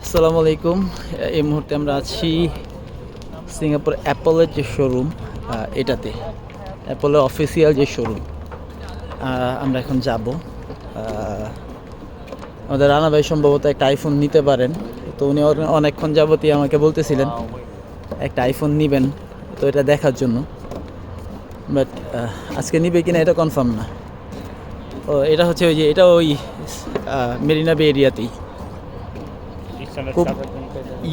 আসসালামু আলাইকুম। এই মুহূর্তে আমরা আছি সিঙ্গাপুর অ্যাপলের যে শোরুম, এটাতে অ্যাপলের অফিসিয়াল যে শোরুম, আমরা এখন যাব। আমাদের রানা ভাই সম্ভবত একটা আইফোন নিতে পারেন, তো উনি অনেকক্ষণ যাবতই আমাকে বলতেছিলেন একটা আইফোন নেবেন, তো এটা দেখার জন্য। বাট আজকে নিবে কিনা এটা কনফার্ম না। ও এটা হচ্ছে ওই যে এটা ওই মেরিনা বে এরিয়াতেই খুব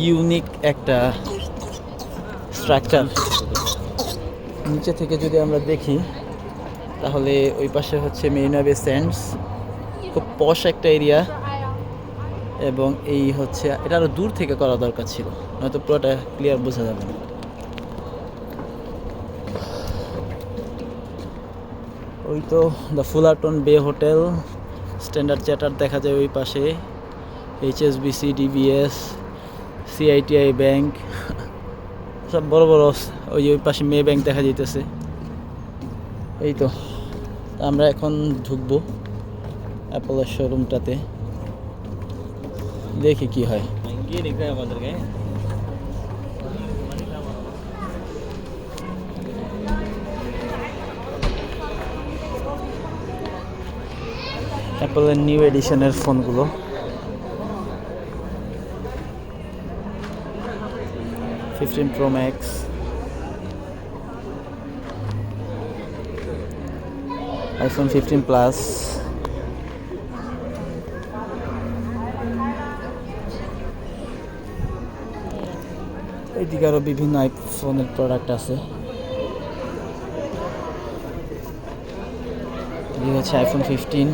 ইউনিক একটা স্ট্রাকচার। নিচে থেকে যদি আমরা দেখি তাহলে ওই পাশে হচ্ছে মেরিনা বে স্যান্ডস, খুব পশ একটা এরিয়া। এবং এই হচ্ছে এটা আরও দূর থেকে করা দরকার ছিল, নয়তো পুরোটা ক্লিয়ার বোঝা যাবে না। ওই তো দ্য ফুলারটন বে হোটেল, স্ট্যান্ডার্ড চার্টার দেখা যায় ওই পাশে, HSBC, DBS, CITI ব্যাংক, সব বড় বড়। ওই যে ওই পাশে মে ব্যাংক দেখা যাইতেছে। এই তো আমরা এখন ঢুকবো অ্যাপলের শোরুমটাতে, দেখি কি হয়। অ্যাপলের নিউ এডিশনের ফোনগুলো, fifteen pro max, iPhone 15 plus, এইদিকে আরও বিভিন্ন আইফোনের প্রোডাক্ট আছে। এই হচ্ছে আইফোন 15।